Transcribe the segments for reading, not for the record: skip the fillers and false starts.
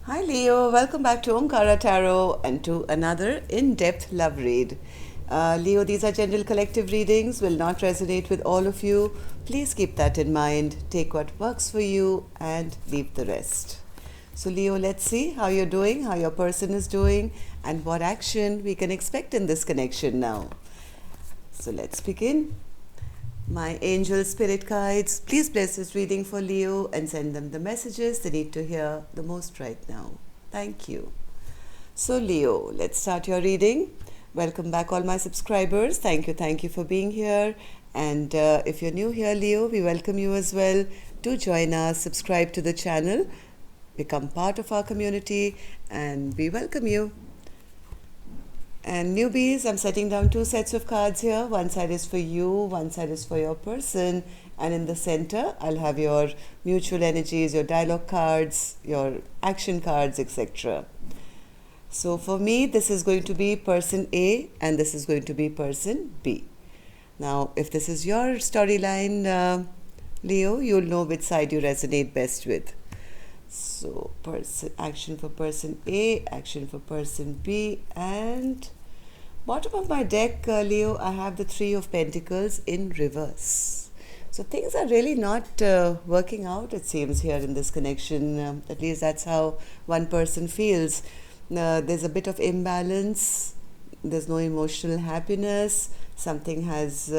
Hi Leo, welcome back to Omkara Tarot and to another in-depth love read. Leo, these are general collective readings, will not resonate with all of you. Please keep that in mind. Take what works for you and leave the rest. So Leo, let's see how you're doing, how your person is doing, and what action we can expect in this connection now. So let's begin. My angel spirit guides, please bless this reading for Leo and send them the messages they need to hear the most right now. Thank you. So Leo, let's start your reading. Welcome back all my subscribers. Thank you for being here. And if you're new here, Leo, we welcome you as well. Do join us, subscribe to the channel, become part of our community, and we welcome you. And newbies, I'm setting down two sets of cards here. One side is for you, one side is for your person. And in the center, I'll have your mutual energies, your dialogue cards, your action cards, etc. So for me, this is going to be person A and this is going to be person B. Now, if this is your storyline, Leo, you'll know which side you resonate best with. So action for person A, action for person B, and bottom of my deck, Leo, I have the Three of Pentacles in reverse. So things are really not working out, it seems, here in this connection. At least that's how one person feels. There's a bit of imbalance. There's no emotional happiness. Something has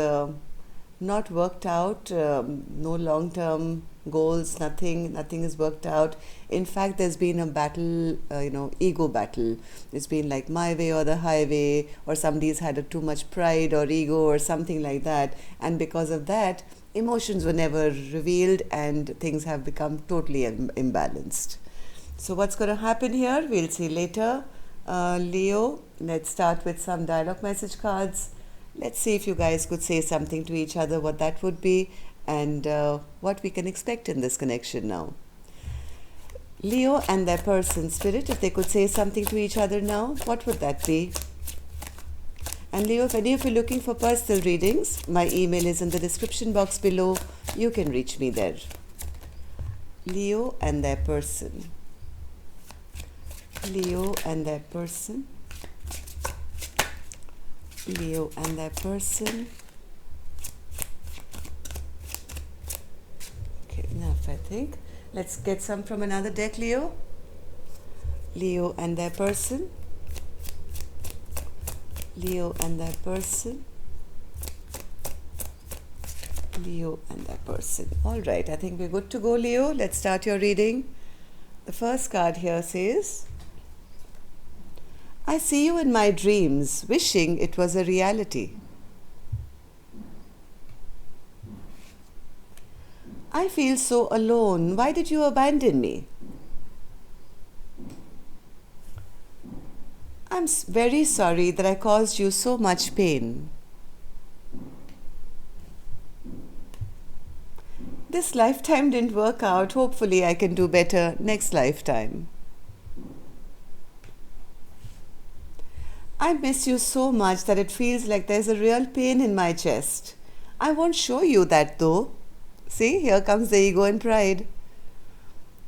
not worked out. No long-term goals, nothing is worked out. In fact, there's been a battle, ego battle. It's been like my way or the highway, or somebody's had too much pride or ego or something like that, and because of that, emotions were never revealed and things have become totally imbalanced. So what's going to happen here, we'll see later. Leo, let's start with some dialogue message cards. Let's see if you guys could say something to each other, what that would be, and what we can expect in this connection now. Leo and their person spirit, if they could say something to each other now, what would that be? And Leo, if any of you are looking for personal readings, my email is in the description box below. You can reach me there. Leo and their person. Leo and their person. Leo and their person. Enough, I think. Let's get some from another deck, Leo. Leo and their person. Leo and their person. Leo and their person. All right, I think we're good to go, Leo. Let's start your reading. The first card here says, I see you in my dreams, wishing it was a reality. I feel so alone. Why did you abandon me? I'm very sorry that I caused you so much pain. This lifetime didn't work out. Hopefully I can do better next lifetime. I miss you so much that it feels like there's a real pain in my chest. I won't show you that though. See, here comes the ego and pride.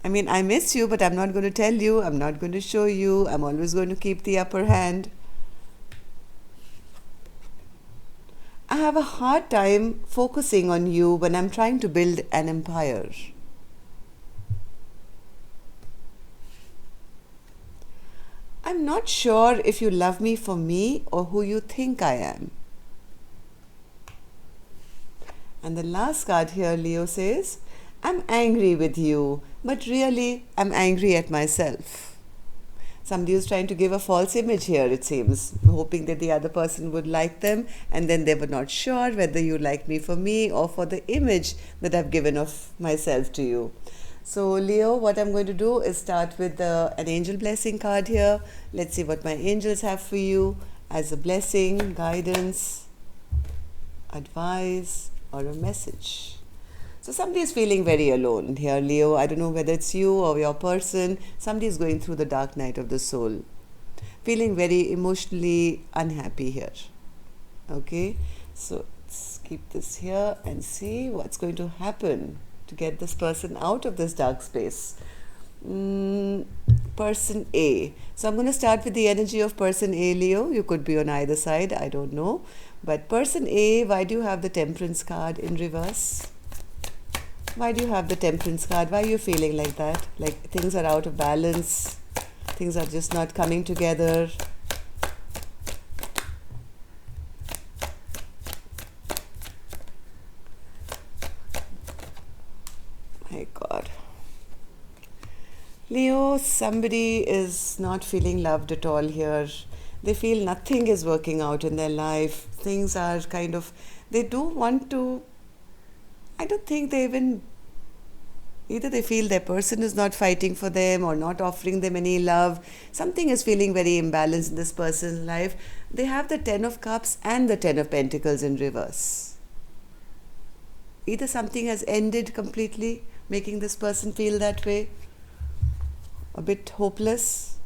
I mean, I miss you, but I'm not going to tell you. I'm not going to show you. I'm always going to keep the upper hand. I have a hard time focusing on you when I'm trying to build an empire. I'm not sure if you love me for me or who you think I am. And the last card here, Leo says, I'm angry with you, but really I'm angry at myself. Somebody is trying to give a false image here, it seems, hoping that the other person would like them, and then they were not sure whether you like me for me or for the image that I've given of myself to you. So Leo, what I'm going to do is start with an angel blessing card here. Let's see what my angels have for you as a blessing, guidance, advice, or a message. So somebody is feeling very alone here, Leo. I don't know whether it's you or your person. Somebody is going through the dark night of the soul. Feeling very emotionally unhappy here. Okay, so let's keep this here and see what's going to happen to get this person out of this dark space. person A. So I'm going to start with the energy of person A, Leo. You could be on either side, I don't know. But person A, why do you have the Temperance card in reverse? Why do you have the Temperance card? Why are you feeling like that? Like things are out of balance, things are just not coming together. My God. Leo, somebody is not feeling loved at all here. They feel nothing is working out in their life. Things are kind of, they do want to, I don't think they even, either they feel their person is not fighting for them or not offering them any love. Something is feeling very imbalanced in this person's life. They have the 10 of Cups and the 10 of Pentacles in reverse. Either something has ended completely, making this person feel that way, a bit hopeless.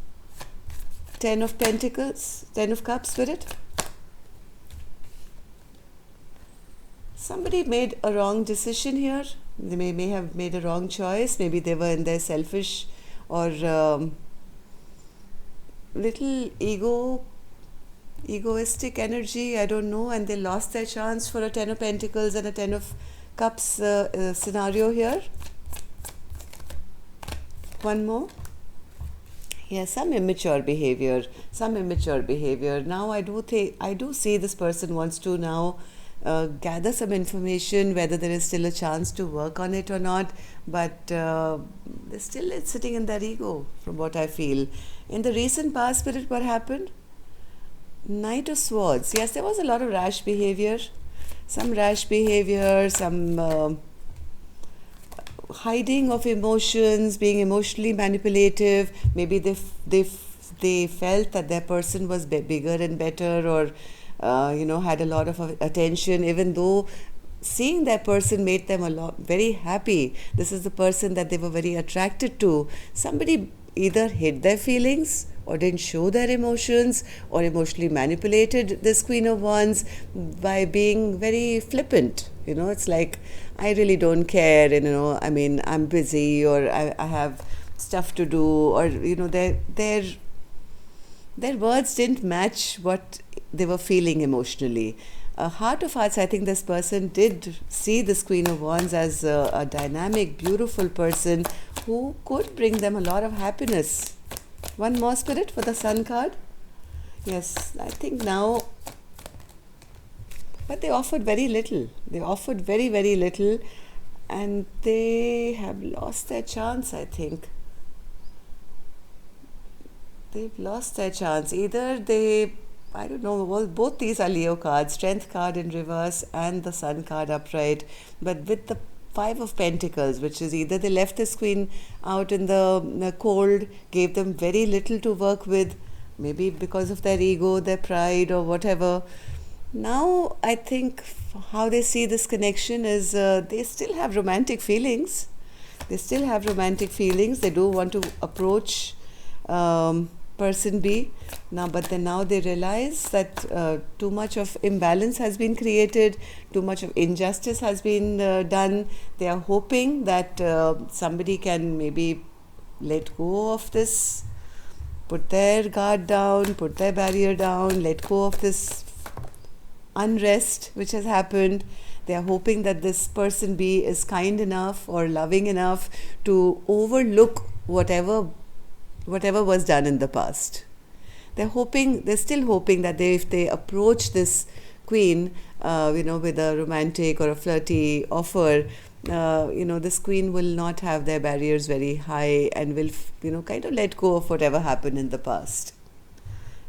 10 of Pentacles, 10 of Cups, Spirit. Somebody made a wrong decision here. They may have made a wrong choice. Maybe they were in their selfish or little egoistic energy, I don't know, and they lost their chance for a 10 of Pentacles and a 10 of Cups scenario here. One more. Yes, some immature behavior. Now I do see this person wants to now gather some information, whether there is still a chance to work on it or not, but they're still sitting in their ego, from what I feel. In the recent past, Spirit, what happened? Knight of Swords. Yes, there was a lot of rash behavior, some hiding of emotions, being emotionally manipulative. Maybe they felt that their person was bigger and better, or had a lot of attention, even though seeing their person made them very happy. This is the person that they were very attracted to. Somebody either hid their feelings or didn't show their emotions, or emotionally manipulated this Queen of Wands by being very flippant. It's like, I really don't care, I'm busy, or I have stuff to do, or their words didn't match what they were feeling emotionally. Heart of Hearts, I think this person did see this Queen of Wands as a dynamic, beautiful person who could bring them a lot of happiness. One more, Spirit, for the Sun card. Yes, I think now, but they offered very little. They offered very, very little, and they have lost their chance, I think. They've lost their chance. Either I don't know, both these are Leo cards, Strength card in reverse and the Sun card upright, but with the 5 of Pentacles, which is either they left this Queen out in the cold, gave them very little to work with, maybe because of their ego, their pride, or whatever. Now, I think how they see this connection is they still have romantic feelings. They do want to approach person B now, but then now they realize that too much of imbalance has been created, too much of injustice has been done. They are hoping that somebody can maybe let go of this, put their guard down, put their barrier down, let go of this unrest which has happened. They are hoping that this person B is kind enough or loving enough to overlook whatever was done in the past. They're still hoping that if they approach this Queen, with a romantic or a flirty offer, this Queen will not have their barriers very high and will, kind of let go of whatever happened in the past.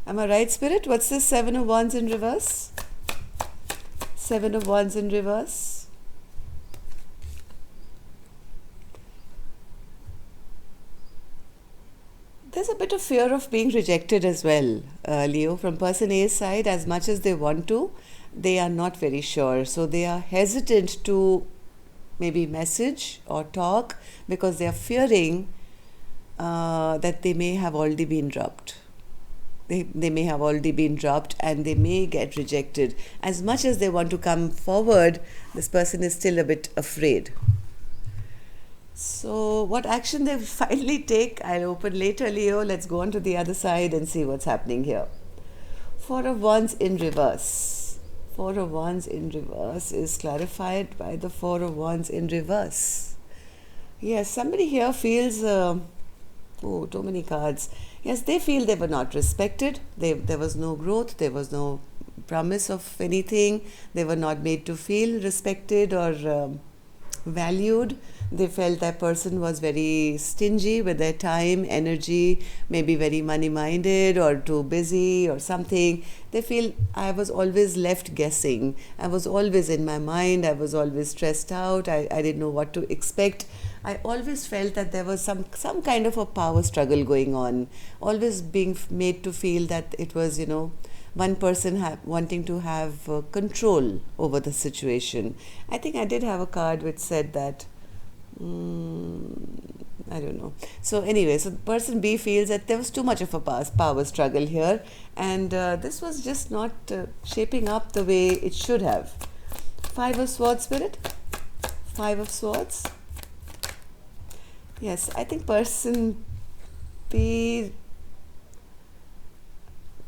Am I right, Spirit? What's this 7 of Wands in reverse? 7 of Wands in reverse. There's a bit of fear of being rejected as well, Leo. From person A's side, as much as they want to, they are not very sure. So they are hesitant to maybe message or talk because they are fearing that they may have already been dropped. They may have already been dropped and they may get rejected. As much as they want to come forward, this person is still a bit afraid. So, what action they finally take, I'll open later, Leo. Let's go on to the other side and see what's happening here. Four of Wands in reverse. Four of Wands in reverse is clarified by the Four of Wands in reverse. Yes, somebody here feels, oh, too many cards. Yes, they feel they were not respected. There was no growth. There was no promise of anything. They were not made to feel respected or valued. They felt that person was very stingy with their time, energy, maybe very money minded or too busy or something. They feel I was always left guessing. I was always in my mind. I was always stressed out. I didn't know what to expect. I always felt that there was some kind of a power struggle going on, always being made to feel that it was, one person wanting to have control over the situation. I think I did have a card which said that. I don't know. So anyway, so person B feels that there was too much of a power struggle here, and this was just not shaping up the way it should have. Five of Swords, Spirit. Five of Swords. Yes, I think person B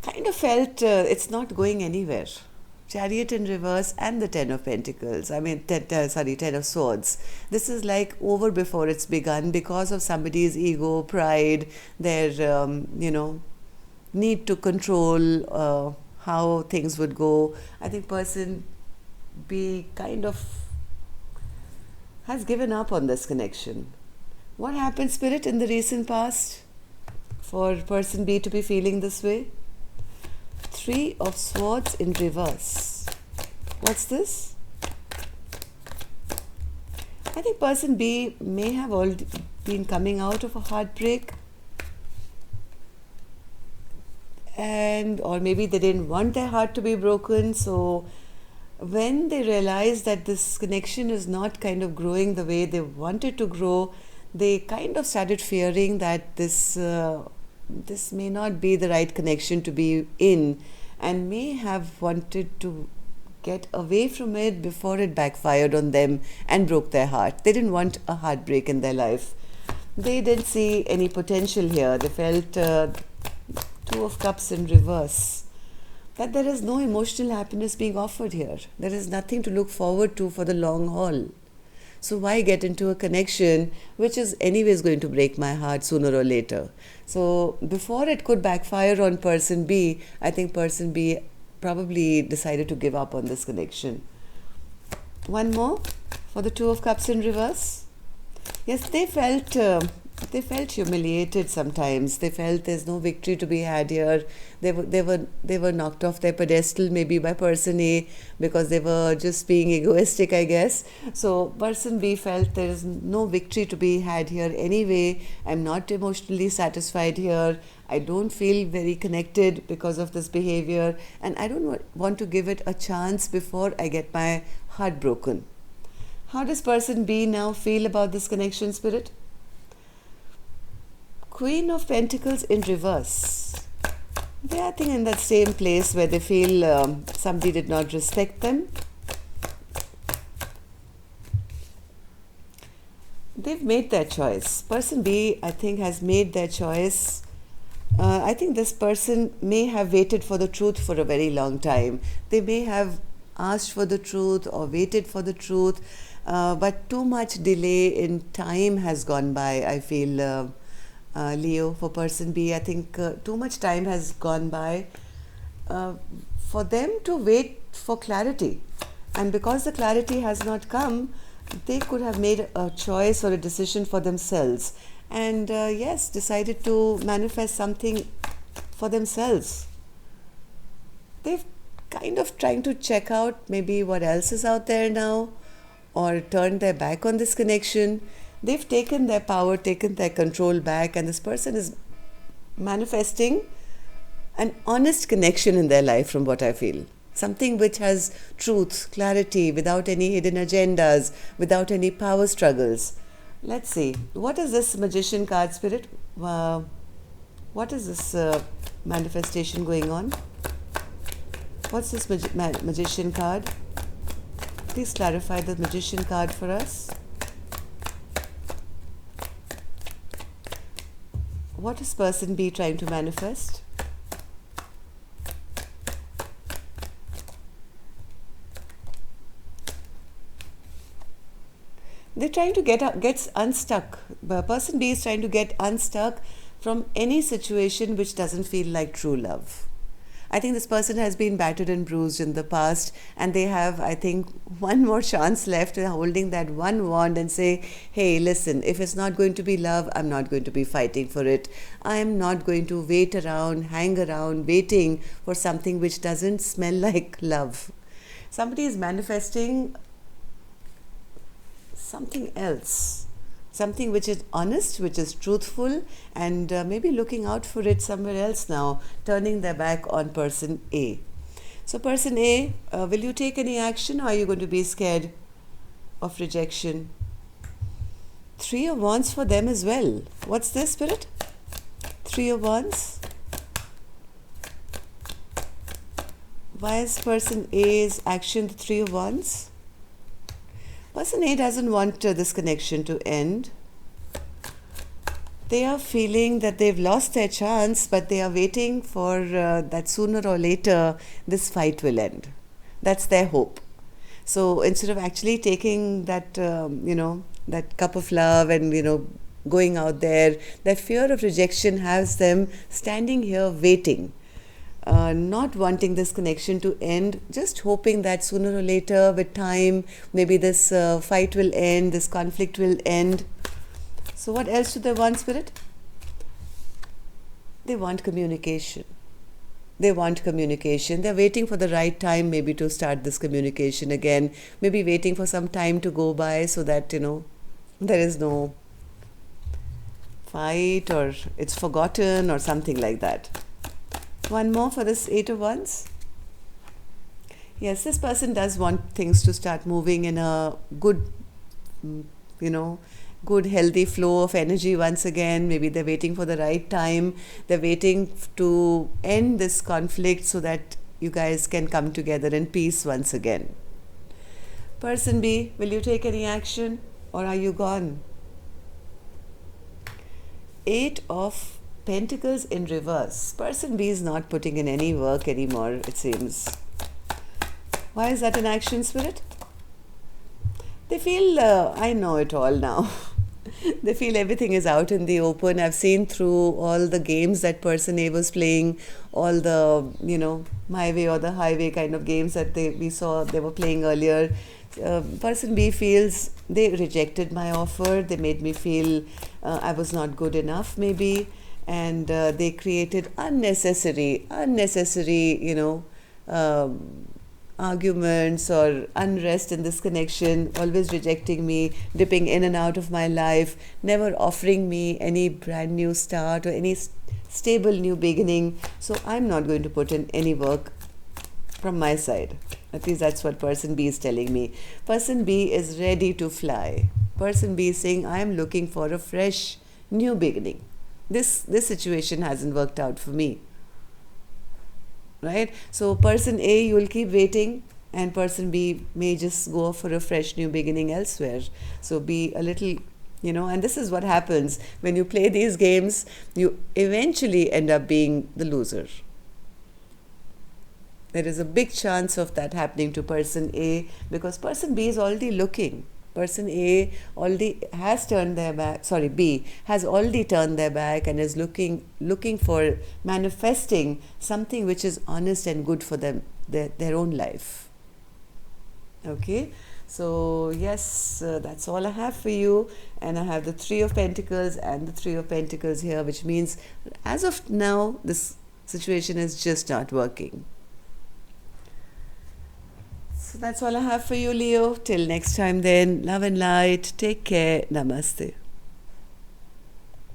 kind of felt it's not going anywhere. Chariot in reverse and the Ten of Pentacles. I mean, Ten of Swords. This is like over before it's begun because of somebody's ego, pride, their, need to control how things would go. I think person B kind of has given up on this connection. What happened, Spirit, in the recent past for person B to be feeling this way? Three of Swords in reverse. What's this? I think person B may have already been coming out of a heartbreak, or maybe they didn't want their heart to be broken. So when they realized that this connection is not kind of growing the way they wanted to grow, they kind of started fearing that this may not be the right connection to be in, and may have wanted to get away from it before it backfired on them and broke their heart. They didn't want a heartbreak in their life. They didn't see any potential here. They felt Two of Cups in reverse, that there is no emotional happiness being offered here. There is nothing to look forward to for the long haul. So why get into a connection which is anyways going to break my heart sooner or later? So before it could backfire on person B, I think person B probably decided to give up on this connection. One more for the Two of Cups in reverse. Yes, they felt humiliated sometimes. They felt there's no victory to be had here. They were knocked off their pedestal maybe by person A because they were just being egoistic, I guess. So person B felt there is no victory to be had here anyway. I'm not emotionally satisfied here. I don't feel very connected because of this behavior, and I don't want to give it a chance before I get my heart broken. How does person B now feel about this connection, Spirit? Queen of Pentacles in reverse. They are, I think, in that same place where they feel somebody did not respect them. They've made their choice. Person B, I think, has made their choice. I think this person may have waited for the truth for a very long time. They may have asked for the truth or waited for the truth, but too much delay in time has gone by, I feel. Leo, for person B, I think too much time has gone by for them to wait for clarity, and because the clarity has not come, they could have made a choice or a decision for themselves, and yes, decided to manifest something for themselves. They've kind of trying to check out maybe what else is out there now, or turned their back on this connection. They've taken their power, taken their control back, and this person is manifesting an honest connection in their life, from what I feel. Something which has truth, clarity, without any hidden agendas, without any power struggles. Let's see. What is this Magician card, Spirit? What is this manifestation going on? What's this Magician card? Please clarify the Magician card for us. What is person B trying to manifest? They're trying to gets unstuck. Person B is trying to get unstuck from any situation which doesn't feel like true love. I think this person has been battered and bruised in the past, and they have, I think, one more chance left. They're holding that one wand and say, hey, listen, if it's not going to be love, I'm not going to be fighting for it. I'm not going to wait around, hang around, waiting for something which doesn't smell like love. Somebody is manifesting something else, something which is honest, which is truthful, and maybe looking out for it somewhere else now, turning their back on person A. So person A, will you take any action, or are you going to be scared of rejection? 3 of Wands for them as well. What's this, Spirit? 3 of Wands. Why is person A's action the 3 of Wands? Person A doesn't want this connection to end. They are feeling that they've lost their chance, but they are waiting for that sooner or later this fight will end. That's their hope. So instead of actually taking that, that cup of love and, going out there, that fear of rejection has them standing here waiting. Not wanting this connection to end, just hoping that sooner or later with time, maybe this fight will end, this conflict will end. So what else do they want, Spirit? They want communication. They want communication. They're waiting for the right time maybe to start this communication again, maybe waiting for some time to go by so that, there is no fight or it's forgotten or something like that. One more for this 8 of Wands. Yes, this person does want things to start moving in a good, good healthy flow of energy once again. Maybe they're waiting for the right time. They're waiting to end this conflict so that you guys can come together in peace once again. Person B, will you take any action, or are you gone? 8 of Pentacles in reverse. Person B is not putting in any work anymore, it seems. Why is that an action, Spirit? They feel, I know it all now. They feel everything is out in the open. I've seen through all the games that person A was playing, all the, My Way or the Highway kind of games that we saw they were playing earlier. Person B feels they rejected my offer. They made me feel I was not good enough, maybe. And they created unnecessary, arguments or unrest in this connection, always rejecting me, dipping in and out of my life, never offering me any brand new start or any stable new beginning. So I'm not going to put in any work from my side. At least that's what person B is telling me. Person B is ready to fly. Person B is saying, I am looking for a fresh new beginning. This situation hasn't worked out for me, right? So person A, you will keep waiting, and person B may just go for a fresh new beginning elsewhere. So be a little, and this is what happens when you play these games. You eventually end up being the loser. There is a big chance of that happening to person A, because person B is already looking. Person A already has turned their back, B has already turned their back and is looking for manifesting something which is honest and good for them, their own life. Okay, so yes, that's all I have for you. And I have the 3 of Pentacles and the 3 of Pentacles here, which means as of now, this situation is just not working. So that's all I have for you, Leo. Till next time then, love and light. Take care. Namaste.